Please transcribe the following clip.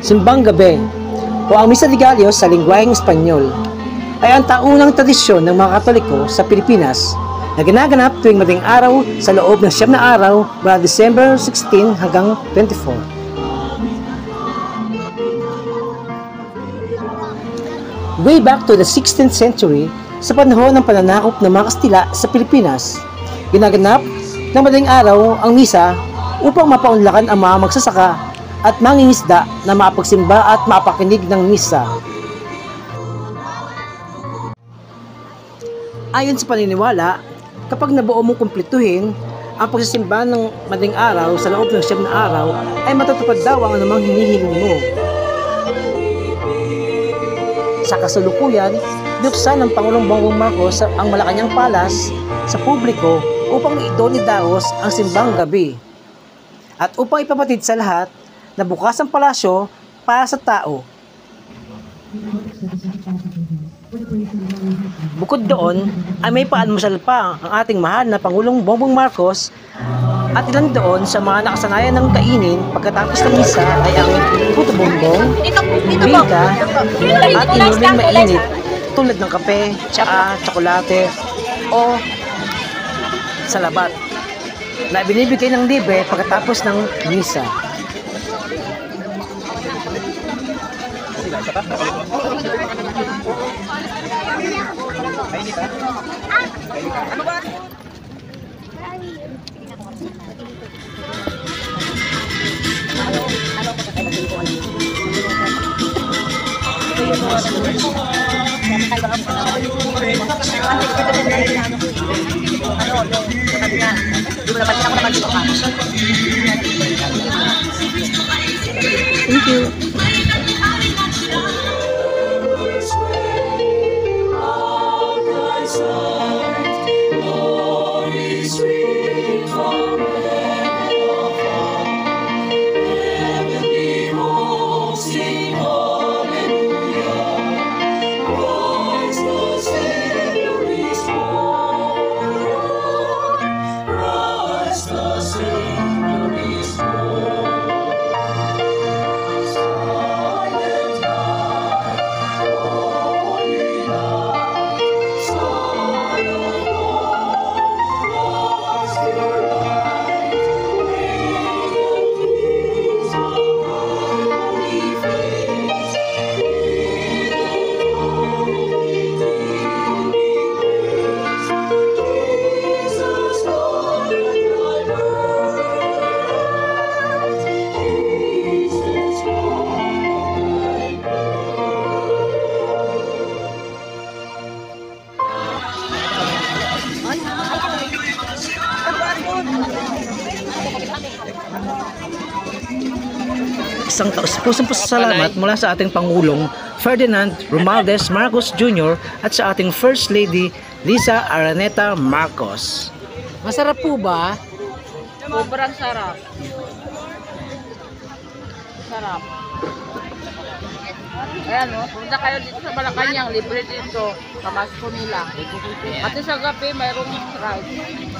Simbang Gabi o ang Misa de Gallos sa lingwaheng Espanyol ay ang taunang tradisyon ng mga Katoliko sa Pilipinas na ginaganap tuwing madaling araw sa loob ng 7 na araw mula December 16 hanggang 24. Way back to the 16th century, sa panahon ng pananakop ng mga Kastila sa Pilipinas, ginaganap ng madaling araw ang misa upang mapaunlakan ang mga magsasaka at mangingisda na makapagsimba at mapakinig ng misa. Ayon sa paniniwala, kapag nabuo mong kumpletuhin ang pagsisimba ng madaling araw sa loob ng 7 na araw, ay matatupad daw ang anumang hinihiling mo. Sa kasalukuyan, binuksan ng Pangulong Bongbong Marcos ang Malacañang Palace sa publiko upang idonidaos ang simbang gabi at upang ipapatid sa lahat na bukas ang palasyo para sa tao. Bukod doon, ay may paalmusal pa ang ating mahal na Pangulong Bongbong Marcos at ilan doon sa mga nakasanayan ng kainin pagkatapos ng misa ay ang puto bongbong, bingka at inuming mainit tulad ng kape, tsaka, tsokolate o salabat na binibigay ng libre pagkatapos ng misa. Ano ba? Thank you. Isang taus-pusong pasasalamat mula sa ating Pangulong Ferdinand Romualdez Marcos Jr. at sa ating First Lady Liza Araneta Marcos. Masarap po ba? Sobrang sarap. Sarap. Ayan o, punta kayo dito sa Malacañang, libre dito. Pamasko nila. Pati sa gabi, mayroong rice.